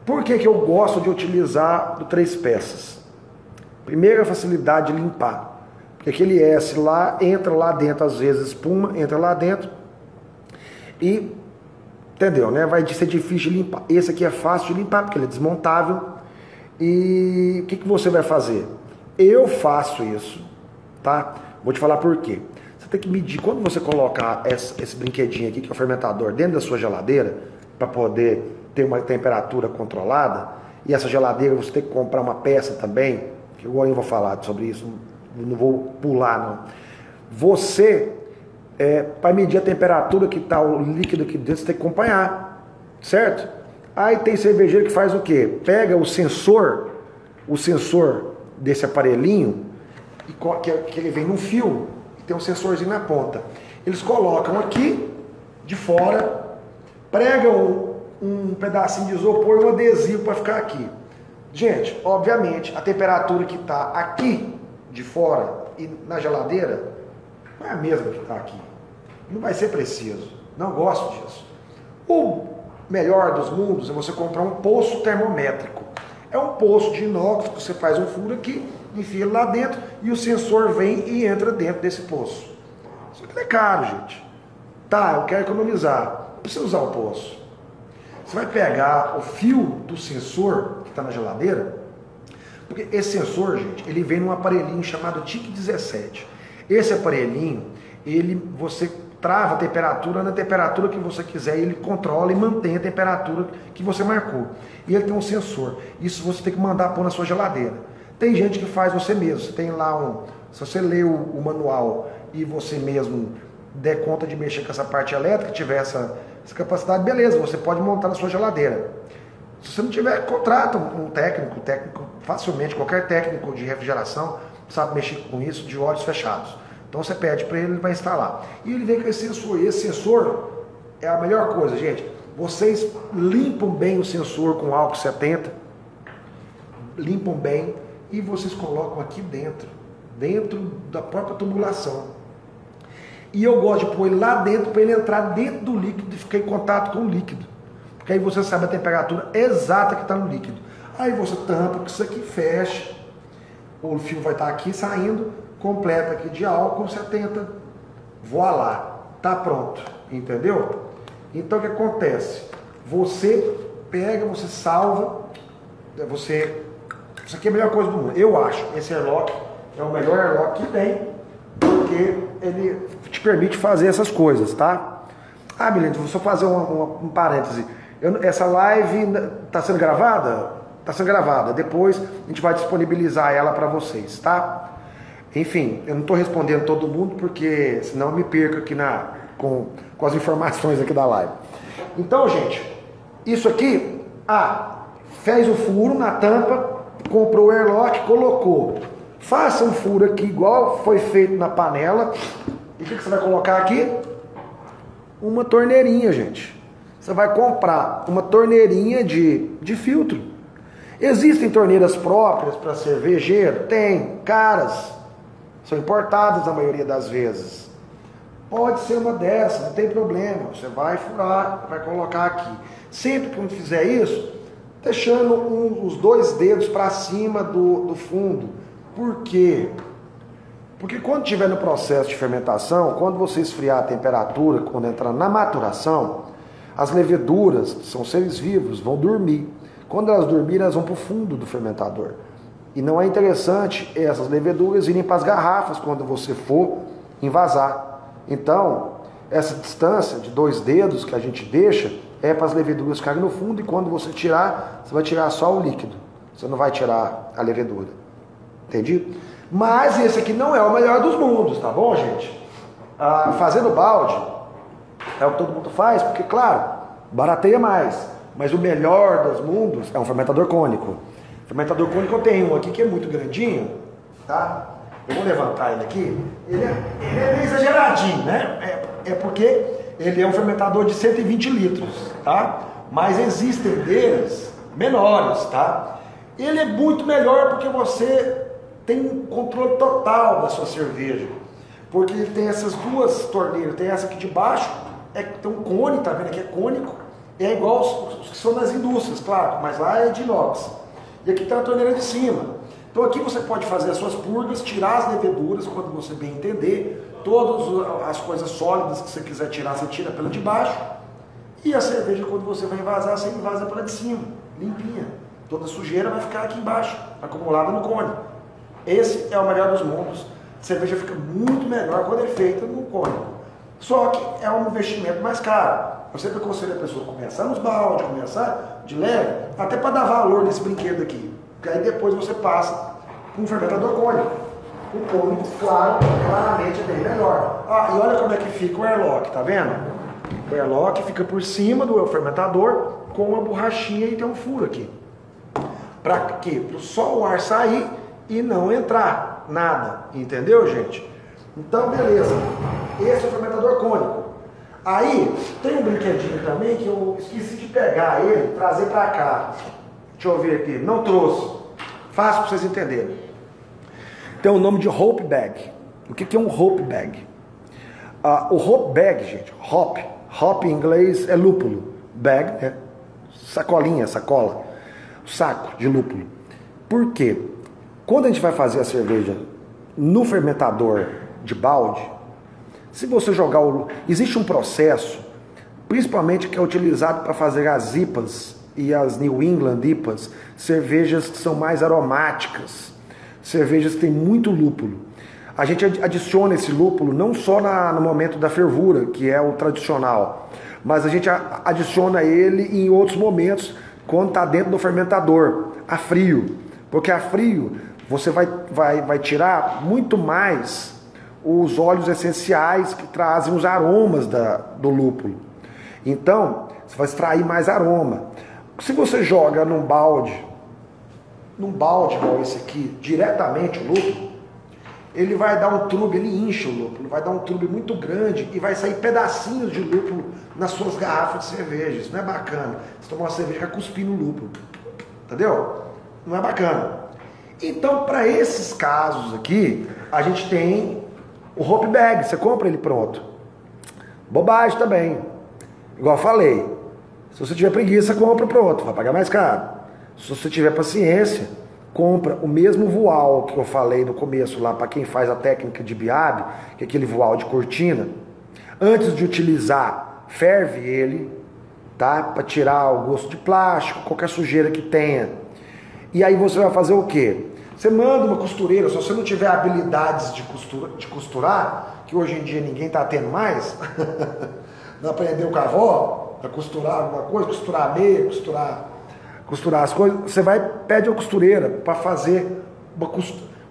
Por que eu gosto de utilizar do 3 peças? Primeiro, a facilidade de limpar, porque aquele S lá, entra lá dentro, às vezes espuma, entra lá dentro e, entendeu, né? Vai ser difícil de limpar. Esse aqui é fácil de limpar, porque ele é desmontável E o que você vai fazer? Eu faço isso, tá? Vou te falar por quê. Você tem que medir, quando você colocar esse brinquedinho aqui, que é o fermentador, dentro da sua geladeira, para poder ter uma temperatura controlada, e essa geladeira você tem que comprar uma peça também, que eu vou falar sobre isso, não vou pular não. Você, para medir a temperatura que está o líquido aqui dentro, você tem que acompanhar, certo? Aí tem cervejeiro que faz o quê? Pega o sensor desse aparelhinho, que ele vem num fio, e tem um sensorzinho na ponta. Eles colocam aqui, de fora, pregam um pedacinho de isopor e um adesivo para ficar aqui. Gente, obviamente, a temperatura que está aqui, de fora, e na geladeira, não é a mesma que está aqui. Não vai ser preciso. Não gosto disso. O melhor dos mundos é você comprar um poço termométrico. É um poço de inox que você faz um furo aqui, enfia lá dentro e o sensor vem e entra dentro desse poço. Isso aqui é caro, gente. Tá, eu quero economizar. Não precisa usar o poço. Você vai pegar o fio do sensor que está na geladeira, porque esse sensor, gente, ele vem num aparelhinho chamado TIC17. Esse aparelhinho, você trava a temperatura na temperatura que você quiser, e ele controla e mantém a temperatura que você marcou. E ele tem um sensor. Isso você tem que mandar pôr na sua geladeira. Tem gente que faz você mesmo. Você tem lá se você ler o manual e você mesmo der conta de mexer com essa parte elétrica, tiver essa capacidade, beleza, você pode montar na sua geladeira. Se você não tiver, contrata um técnico, facilmente, qualquer técnico de refrigeração sabe mexer com isso de olhos fechados. Então você pede para ele, ele vai instalar. E ele vem com esse sensor. E esse sensor é a melhor coisa, gente. Vocês limpam bem o sensor com álcool 70, limpam bem, e vocês colocam aqui dentro da própria tubulação. E eu gosto de pôr ele lá dentro para ele entrar dentro do líquido e ficar em contato com o líquido. Porque aí você sabe a temperatura exata que está no líquido. Aí você tampa, que isso aqui fecha. O fio vai estar aqui saindo, completa aqui de álcool 70. Voilá, tá pronto. Entendeu? Então o que acontece? Você pega, você salva, isso aqui é a melhor coisa do mundo. Eu acho, esse airlock é o melhor airlock que tem, porque ele te permite fazer essas coisas, tá? Ah, Milene, vou só fazer um parêntese. Essa live está sendo gravada? Está sendo gravada. Depois a gente vai disponibilizar ela para vocês, tá? Enfim, eu não estou respondendo todo mundo, porque senão eu me perco aqui com as informações aqui da live. Então, gente, isso aqui, fez o furo na tampa, comprou o airlock, colocou. Faça um furo aqui igual foi feito na panela. E o que você vai colocar aqui? Uma torneirinha, gente. Você vai comprar uma torneirinha de filtro. Existem torneiras próprias para cervejeiro? Tem, caras. São importadas a maioria das vezes. Pode ser uma dessas, não tem problema. Você vai furar, vai colocar aqui. Sempre que fizer isso, deixando os 2 dedos para cima do fundo. Por quê? Porque quando estiver no processo de fermentação, quando você esfriar a temperatura, quando entrar na maturação, as leveduras, que são seres vivos, vão dormir. Quando elas dormirem, elas vão para o fundo do fermentador. E não é interessante essas leveduras irem para as garrafas quando você for envasar. Então, essa distância de 2 dedos que a gente deixa é para as leveduras ficarem no fundo, e quando você tirar, você vai tirar só o líquido. Você não vai tirar a levedura. Entendi? Mas esse aqui não é o melhor dos mundos, tá bom, gente? Fazendo balde é o que todo mundo faz, porque, claro, barateia mais. Mas o melhor dos mundos é um fermentador cônico. Fermentador cônico eu tenho um aqui que é muito grandinho, tá? Eu vou levantar ele aqui. Ele é meio exageradinho, né? É porque ele é um fermentador de 120 litros, tá? Mas existem deles menores, tá? Ele é muito melhor porque você tem um controle total da sua cerveja. Porque ele tem essas 2 torneiras. Tem essa aqui de baixo, tem um cone, tá vendo? Aqui é cônico. É igual os que são nas indústrias, claro, mas lá é de inox. E aqui tem a torneira de cima. Então aqui você pode fazer as suas purgas, tirar as leveduras quando você bem entender. Todas as coisas sólidas que você quiser tirar, você tira pela de baixo. E a cerveja, quando você vai envasar, você envasa pela de cima, limpinha. Toda a sujeira vai ficar aqui embaixo, acumulada no cone. Esse é o melhor dos mundos. A cerveja fica muito melhor quando é feita no cone. Só que é um investimento mais caro. Eu sempre aconselho a pessoa começar nos baldes, começar de leve, até para dar valor nesse brinquedo aqui. Porque aí depois você passa com um fermentador cônico. O cônico, claro, claramente é bem melhor. Ah, e olha como é que fica o airlock, tá vendo? O airlock fica por cima do fermentador com uma borrachinha e tem um furo aqui. Para quê? Para só o ar sair e não entrar nada. Entendeu, gente? Então, beleza. Esse é o fermentador cônico. Aí, tem um brinquedinho também que eu esqueci de pegar ele, trazer para cá. Deixa eu ver aqui. Não trouxe. Fácil para vocês entenderem. Tem o nome de Hope Bag. O que é um Hope Bag? O Hope Bag, gente, Hop em inglês é lúpulo. Bag é sacolinha, sacola. Saco de lúpulo. Por quê? Quando a gente vai fazer a cerveja no fermentador de balde, se você jogar existe um processo, principalmente que é utilizado para fazer as IPAs e as New England IPAs, cervejas que são mais aromáticas, cervejas que têm muito lúpulo. A gente adiciona esse lúpulo não só no momento da fervura, que é o tradicional, mas a gente adiciona ele em outros momentos, quando está dentro do fermentador, a frio. Porque a frio você vai tirar muito mais os óleos essenciais que trazem os aromas do lúpulo. Então, você vai extrair mais aroma. Se você joga num balde igual esse aqui, diretamente o lúpulo, ele vai dar um trube, ele incha o lúpulo, vai dar um trube muito grande e vai sair pedacinhos de lúpulo nas suas garrafas de cerveja. Isso não é bacana. Você toma uma cerveja e fica cuspindo lúpulo. Entendeu? Não é bacana. Então, para esses casos aqui, a gente tem o Hope Bag. Você compra ele pronto. Bobagem também. Igual eu falei. Se você tiver preguiça, compra pronto. Vai pagar mais caro. Se você tiver paciência, compra o mesmo voal que eu falei no começo lá, para quem faz a técnica de BIAB, que é aquele voal de cortina. Antes de utilizar, ferve ele, tá? Para tirar o gosto de plástico, qualquer sujeira que tenha. E aí você vai fazer o quê? Você manda uma costureira, se você não tiver habilidades de costurar, que hoje em dia ninguém está tendo mais, não aprendeu com a avó, a costurar alguma coisa, costurar a meia, costurar as coisas, você pede a costureira para fazer,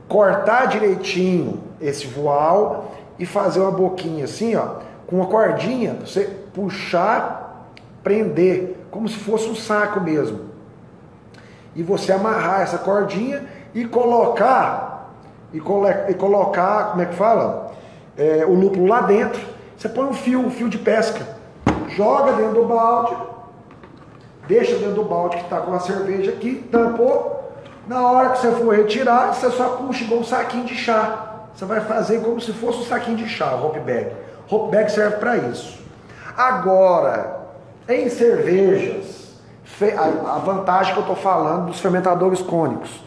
cortar direitinho esse voal e fazer uma boquinha assim, ó, com uma cordinha, pra você puxar, prender, como se fosse um saco mesmo. E você amarrar essa cordinha e colocar, como é que fala? O lúpulo lá dentro. Você põe um fio de pesca, joga dentro do balde, deixa dentro do balde que está com a cerveja aqui, tampou. Na hora que você for retirar, você só puxa igual um saquinho de chá. Você vai fazer como se fosse um saquinho de chá, o Hope Bag. Hope Bag serve para isso. Agora, em cervejas, a vantagem que eu estou falando dos fermentadores cônicos.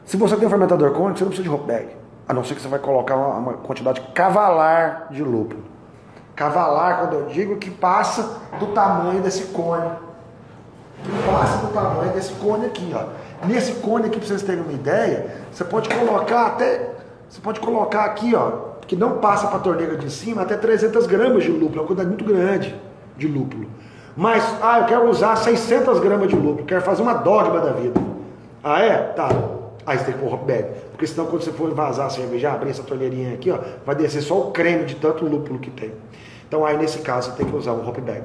Se você tem um fermentador cônico, você não precisa de Hope Bag. A não ser que você vai colocar uma quantidade cavalar de lúpulo. Cavalar, quando eu digo, que passa do tamanho desse cone. Passa do tamanho desse cone aqui, ó. Nesse cone aqui, para vocês terem uma ideia, você pode colocar aqui, ó, que não passa para a torneira de cima, até 300 gramas de lúpulo. É uma quantidade muito grande de lúpulo. Mas, eu quero usar 600 gramas de lúpulo, quero fazer uma dogma da vida. Ah, é? Tá. Aí você tem que pôr o Hope Bag. Porque senão, quando você for vazar a cerveja, abrir essa torneirinha aqui, ó, vai descer só o creme de tanto lúpulo que tem. Então, aí nesse caso, você tem que usar um Hope Bag.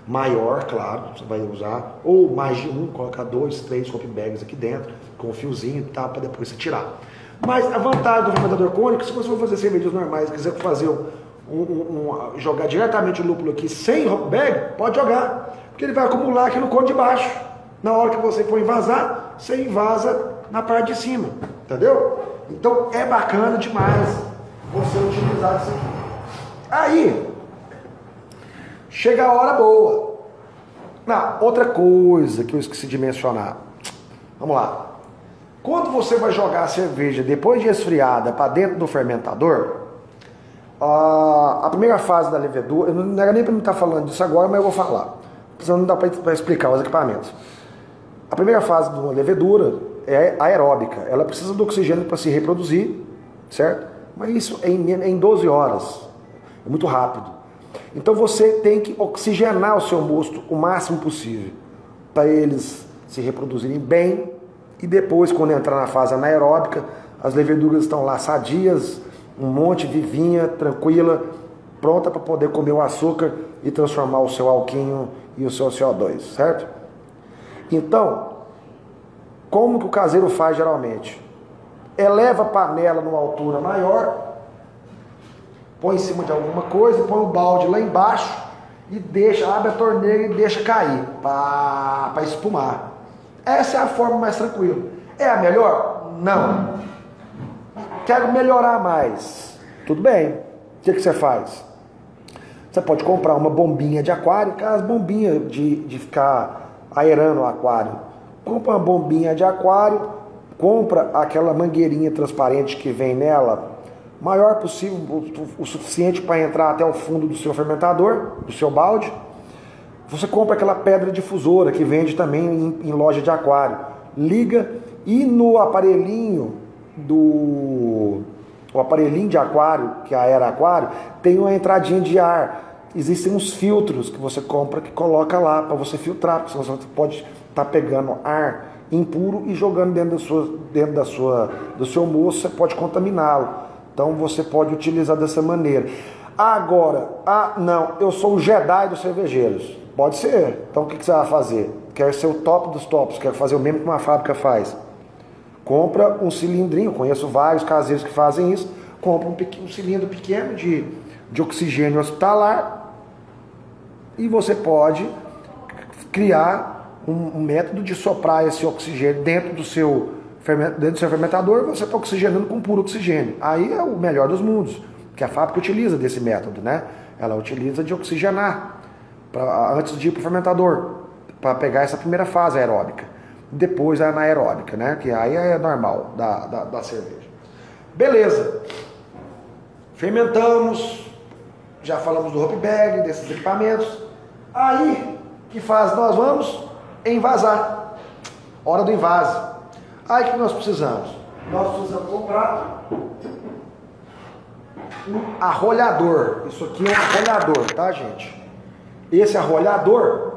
Maior, claro, você vai usar, ou mais de um, colocar 2, 3 Hope Bags aqui dentro, com um fiozinho e tal, para depois você tirar. Mas a vantagem do fermentador cônico, se você for fazer cervejas normais, quiser fazer jogar diretamente o lúpulo aqui sem Hope Bag, pode jogar, porque ele vai acumular aqui no cone de baixo. Na hora que você for envasar, você invasa na parte de cima, entendeu? Então é bacana demais você utilizar isso aqui. Aí, chega a hora boa. Outra coisa que eu esqueci de mencionar. Vamos lá. Quando você vai jogar a cerveja depois de esfriada para dentro do fermentador, a primeira fase da levedura, não era nem para mim estar falando disso agora, mas eu vou falar. Senão não dá para explicar os equipamentos. A primeira fase de uma levedura é aeróbica. Ela precisa do oxigênio para se reproduzir, certo? Mas isso é em 12 horas. É muito rápido. Então você tem que oxigenar o seu mosto o máximo possível para eles se reproduzirem bem e depois, quando entrar na fase anaeróbica, as leveduras estão lá sadias, um monte, vivinha, tranquila, pronta para poder comer o açúcar e transformar o seu alquinho e o seu CO2, certo? Então, como que o caseiro faz geralmente? Eleva a panela numa altura maior, põe em cima de alguma coisa, põe o balde lá embaixo e abre a torneira e deixa cair para espumar. Essa é a forma mais tranquila. É a melhor? Não. Quero melhorar mais. Tudo bem. O que você faz? Você pode comprar uma bombinha de aquário, aquelas bombinhas de ficar aerando o aquário. Compra uma bombinha de aquário, compra aquela mangueirinha transparente que vem nela, maior possível, o suficiente para entrar até o fundo do seu fermentador, do seu balde. Você compra aquela pedra difusora que vende também em loja de aquário. Liga e no aparelhinho o aparelhinho de aquário, que aera aquário, tem uma entradinha de ar. Existem uns filtros que você compra que coloca lá para você filtrar, porque você pode estar pegando ar impuro e jogando do seu moço, você pode contaminá-lo. Então você pode utilizar dessa maneira. Agora, não, eu sou o Jedi dos cervejeiros. Pode ser. Então o que você vai fazer? Quer ser o top dos tops, quer fazer o mesmo que uma fábrica faz. Compra um cilindrinho, conheço vários caseiros que fazem isso, compra um cilindro pequeno de oxigênio hospitalar e você pode criar um método de soprar esse oxigênio dentro do seu fermentador e você está oxigenando com puro oxigênio. Aí é o melhor dos mundos, que a fábrica utiliza desse método, né? Ela utiliza de oxigenar antes de ir para o fermentador, para pegar essa primeira fase aeróbica. Depois a anaeróbica, né? Que aí é normal da cerveja. Beleza. Fermentamos. Já falamos do hop bag, desses equipamentos. Aí, que fase nós vamos? Envasar. Hora do invase. Aí, o que nós precisamos? Nós precisamos comprar um arrolhador. Isso aqui é um arrolhador, tá, gente? Esse arrolhador,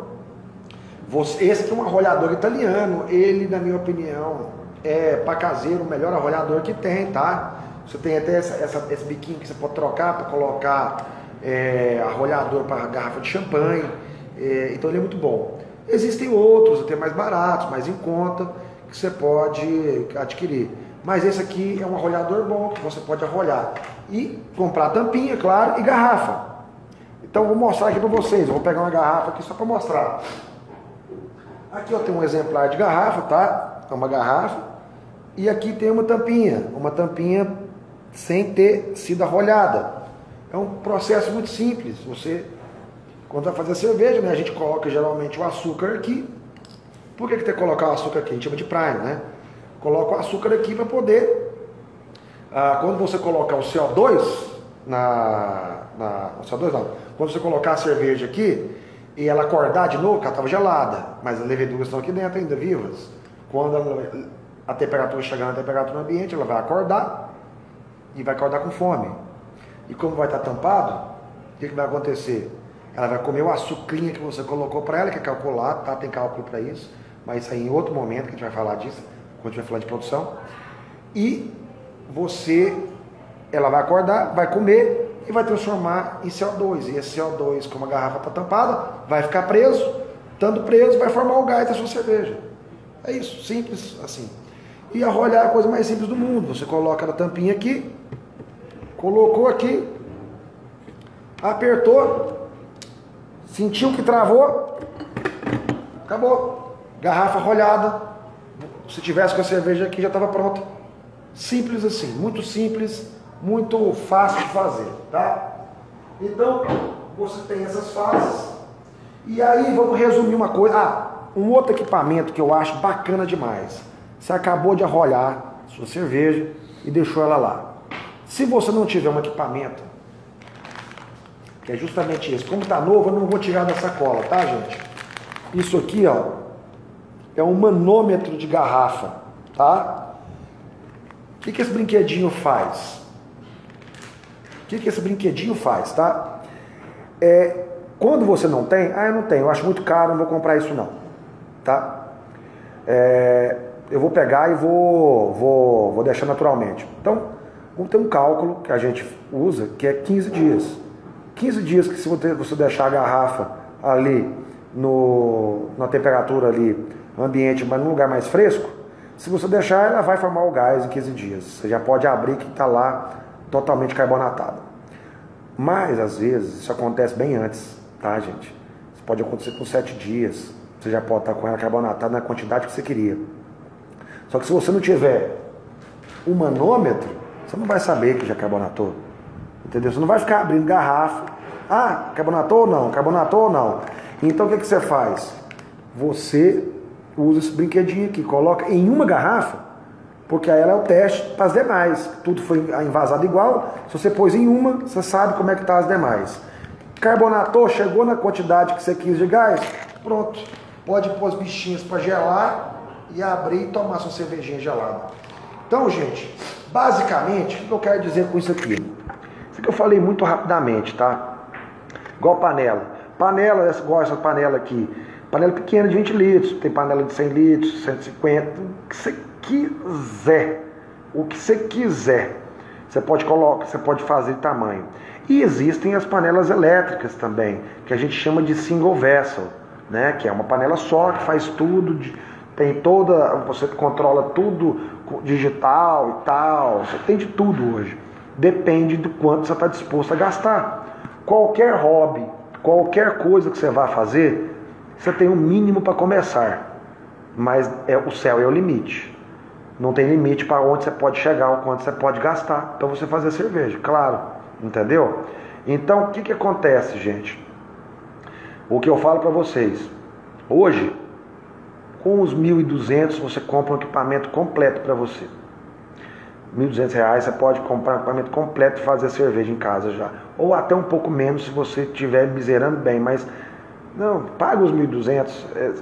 esse aqui é um arrolhador italiano. Ele, na minha opinião, é para caseiro o melhor arrolhador que tem, tá? Você tem até esse biquinho que você pode trocar para colocar arrolhador para garrafa de champanhe. Então ele é muito bom. Existem outros, até mais baratos, mais em conta, que você pode adquirir. Mas esse aqui é um arrolhador bom, que você pode arrolhar. E comprar tampinha, claro, e garrafa. Então eu vou mostrar aqui para vocês. Eu vou pegar uma garrafa aqui só para mostrar. Aqui eu tenho um exemplar de garrafa, tá? É uma garrafa. E aqui tem uma tampinha sem ter sido arrolhada. É um processo muito simples. Você, quando vai fazer cerveja, né, a gente coloca geralmente o açúcar aqui. Por que tem que colocar o açúcar aqui? A gente chama de prime, né? Coloca o açúcar aqui para poder, quando você colocar o CO2 o CO2 não. Quando você colocar a cerveja aqui e ela acordar de novo, que ela estava gelada, mas as leveduras estão aqui dentro ainda vivas. Quando a temperatura chegar na temperatura ambiente, ela vai acordar e vai acordar com fome. E como vai estar tampado, o que vai acontecer? Ela vai comer o açucrinha que você colocou para ela, que é calculado, tá? Tem cálculo para isso, mas isso aí em outro momento que a gente vai falar disso, quando a gente vai falar de produção. E ela vai acordar, vai comer e vai transformar em CO2. E esse CO2, como a garrafa está tampada, vai ficar preso. Estando preso, vai formar o gás da sua cerveja. É isso, simples assim. E arrolhar é a coisa mais simples do mundo. Você coloca a tampinha aqui, colocou aqui, apertou, sentiu que travou, acabou. Garrafa arrolhada. Se tivesse com a cerveja aqui, já estava pronta. Simples assim, muito simples, muito fácil de fazer, tá? Então, você tem essas fases. E aí, vamos resumir uma coisa. Um outro equipamento que eu acho bacana demais. Você acabou de arrolhar sua cerveja e deixou ela lá. Se você não tiver um equipamento, que é justamente esse, como está novo, eu não vou tirar da sacola, tá, gente? Isso aqui, ó, é um manômetro de garrafa, tá? O que esse brinquedinho faz? O que esse brinquedinho faz, tá? Quando você não tem, eu não tenho, eu acho muito caro, não vou comprar isso não, tá? Eu vou pegar e vou deixar naturalmente. Então, vamos ter um cálculo que a gente usa, que é 15 dias. 15 dias que se você deixar a garrafa ali na temperatura ali, no ambiente, mas num lugar mais fresco, se você deixar, ela vai formar o gás em 15 dias. Você já pode abrir que está lá totalmente carbonatada. Mas, às vezes, isso acontece bem antes, tá, gente? Isso pode acontecer com 7 dias. Você já pode estar com ela carbonatada na quantidade que você queria. Só que se você não tiver um manômetro, você não vai saber que já carbonatou. Entendeu? Você não vai ficar abrindo garrafa. Carbonatou ou não? Carbonatou ou não? Então, o que você faz? Você usa esse brinquedinho aqui, coloca em uma garrafa, porque aí ela é o teste para as demais. Tudo foi envasado igual. Se você pôs em uma, você sabe como é que tá as demais. Carbonatou, chegou na quantidade que você quis de gás, pronto. Pode pôr os bichinhos para gelar e abrir e tomar sua cervejinha gelada. Então, gente, basicamente, o que eu quero dizer com isso aqui? Isso aqui eu falei muito rapidamente, tá? Igual panela. Panela, igual essa panela aqui. Panela pequena de 20 litros, tem panela de 100 litros, 150, o que você quiser. O que você quiser. Você pode colocar, você pode fazer de tamanho. E existem as panelas elétricas também, que a gente chama de single vessel, né? Que é uma panela só, que faz tudo, tem toda, você controla tudo digital e tal, você tem de tudo hoje. Depende do quanto você está disposto a gastar. Qualquer hobby, qualquer coisa que você vá fazer, você tem um mínimo para começar. Mas o céu é o limite. Não tem limite para onde você pode chegar ou quanto você pode gastar para você fazer cerveja, claro, entendeu? Então, o que acontece, gente? O que eu falo para vocês, hoje, com os 1.200 você compra um equipamento completo para você. R$1.200 você pode comprar um equipamento completo e fazer cerveja em casa já. Ou até um pouco menos se você estiver miserando bem, mas não, paga os 1.200,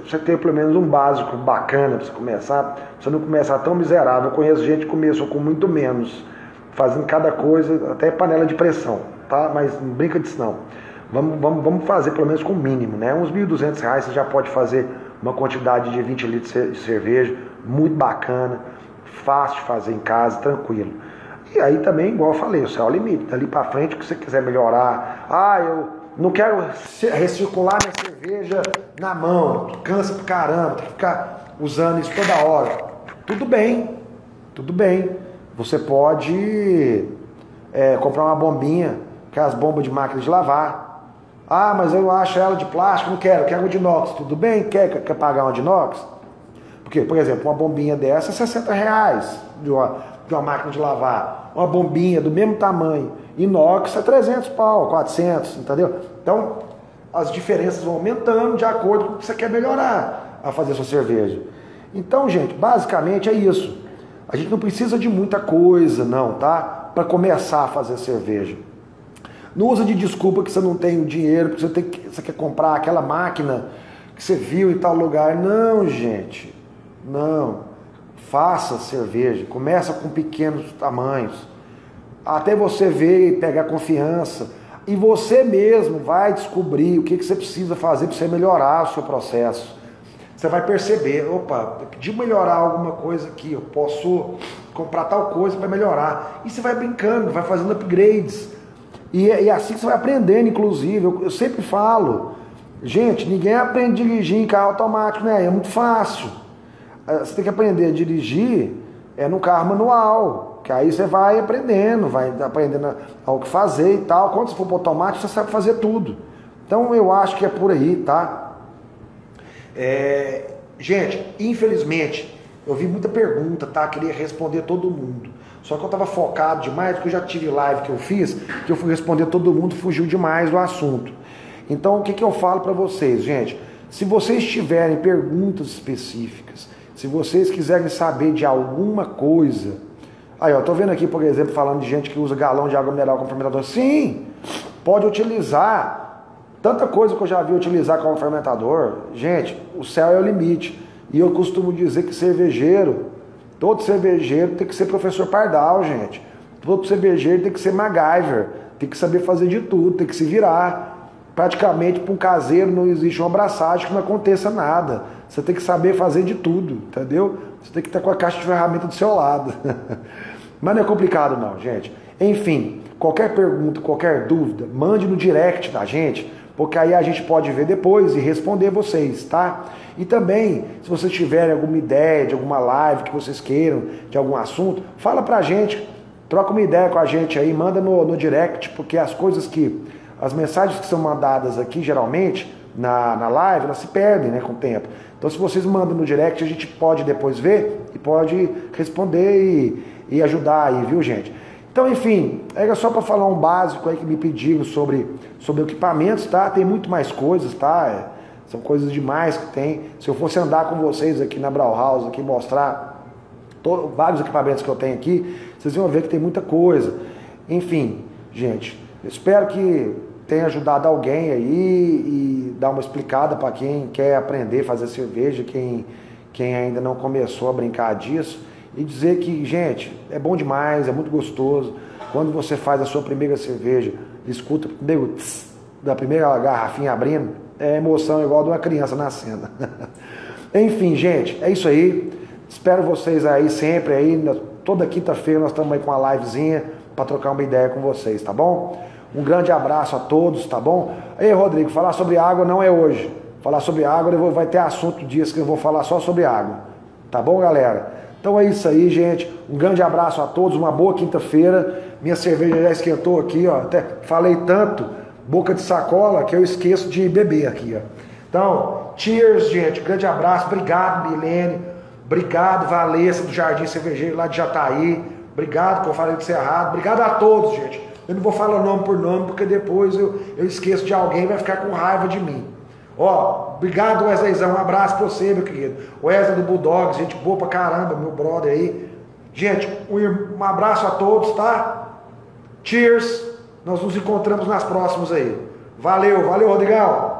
você tem pelo menos um básico bacana para você começar, pra você não começar tão miserável. Eu conheço gente que começou com muito menos, fazendo cada coisa, até panela de pressão, tá? Mas não brinca disso não. Vamos fazer pelo menos com o mínimo, né? Uns R$1.200 você já pode fazer uma quantidade de 20 litros de cerveja, muito bacana, fácil de fazer em casa, tranquilo. E aí também, igual eu falei, o céu é o limite, dali para frente, o que você quiser melhorar. Eu não quero recircular minha cerveja na mão, cansa pra caramba, tem que ficar usando isso toda hora. Tudo bem. Você pode comprar uma bombinha, que é as bombas de máquina de lavar. Mas eu acho ela de plástico, não quero de inox. Tudo bem? Quer pagar uma de inox? Porque, por exemplo, uma bombinha dessa é R$60 de uma máquina de lavar. Uma bombinha do mesmo tamanho, inox, é 300 pau, 400, entendeu? Então, as diferenças vão aumentando de acordo com o que você quer melhorar a fazer a sua cerveja. Então, gente, basicamente é isso. A gente não precisa de muita coisa, não, tá? Para começar a fazer cerveja. Não usa de desculpa que você não tem o dinheiro, porque você quer comprar aquela máquina que você viu em tal lugar. Não, gente. Não. Faça cerveja. Começa com pequenos tamanhos. Até você ver e pegar confiança. E você mesmo vai descobrir o que você precisa fazer para você melhorar o seu processo. Você vai perceber, opa, eu pedi melhorar alguma coisa aqui, eu posso comprar tal coisa para melhorar. E você vai brincando, vai fazendo upgrades. E é assim que você vai aprendendo, inclusive. Eu sempre falo, gente, ninguém aprende a dirigir em carro automático, né? É muito fácil. Você tem que aprender a dirigir no carro manual, que aí você vai aprendendo ao que fazer e tal. Quando você for para o automático, você sabe fazer tudo. Então eu acho que é por aí, tá? Gente, infelizmente, eu vi muita pergunta, tá? Queria responder todo mundo. Só que eu estava focado demais, porque eu já tive live que eu fiz, que eu fui responder todo mundo, fugiu demais do assunto. Então, o que eu falo para vocês, gente? Se vocês tiverem perguntas específicas, se vocês quiserem saber de alguma coisa... Aí, ó, tô vendo aqui, por exemplo, falando de gente que usa galão de água mineral como fermentador. Sim, pode utilizar. Tanta coisa que eu já vi utilizar como fermentador. Gente, o céu é o limite. E eu costumo dizer que cervejeiro, todo cervejeiro tem que ser professor Pardal, gente. Todo cervejeiro tem que ser MacGyver, tem que saber fazer de tudo, tem que se virar. Praticamente para um caseiro não existe uma abraçagem que não aconteça nada. Você tem que saber fazer de tudo, entendeu? Você tem que estar com a caixa de ferramenta do seu lado. Mas não é complicado não, gente. Enfim, qualquer pergunta, qualquer dúvida, mande no direct da gente, porque aí a gente pode ver depois e responder vocês, tá? E também, se vocês tiverem alguma ideia de alguma live que vocês queiram, de algum assunto, fala pra gente, troca uma ideia com a gente aí, manda no direct, porque as mensagens que são mandadas aqui, geralmente, na live, elas se perdem, né, com o tempo. Então, se vocês mandam no direct, a gente pode depois ver e pode responder e ajudar aí, viu, gente? Então, enfim, era só para falar um básico aí que me pediram sobre equipamentos, tá? Tem muito mais coisas, tá? São coisas demais que tem. Se eu fosse andar com vocês aqui na Brauhaus, aqui mostrar vários equipamentos que eu tenho aqui, vocês vão ver que tem muita coisa. Enfim, gente, eu espero que tenha ajudado alguém aí e dar uma explicada para quem quer aprender a fazer cerveja, quem ainda não começou a brincar disso. E dizer que, gente, é bom demais, é muito gostoso. Quando você faz a sua primeira cerveja, escuta o tss da primeira garrafinha abrindo, é emoção igual de uma criança nascendo. Enfim, gente, é isso aí. Espero vocês aí sempre aí. Toda quinta-feira nós estamos aí com uma livezinha para trocar uma ideia com vocês, tá bom? Um grande abraço a todos, tá bom? Ei, Rodrigo, falar sobre água não é hoje. Falar sobre água, vai ter assunto dias que eu vou falar só sobre água. Tá bom, galera? Então é isso aí, gente. Um grande abraço a todos, uma boa quinta-feira. Minha cerveja já esquentou aqui, ó. Até falei tanto, boca de sacola, que eu esqueço de beber aqui, ó. Então, cheers, gente. Grande abraço. Obrigado, Milene. Obrigado, Valessa, do Jardim Cervejeiro, lá de Jataí. Obrigado, que eu falei que você é errado. Obrigado a todos, gente. Eu não vou falar nome por nome, porque depois eu esqueço de alguém e vai ficar com raiva de mim. Ó, obrigado, Wesleyzão, um abraço pra você, meu querido. Wesley do Bulldogs, gente boa pra caramba, meu brother aí. Gente, um abraço a todos, tá? Cheers, nós nos encontramos nas próximas aí. Valeu, valeu, Rodrigão.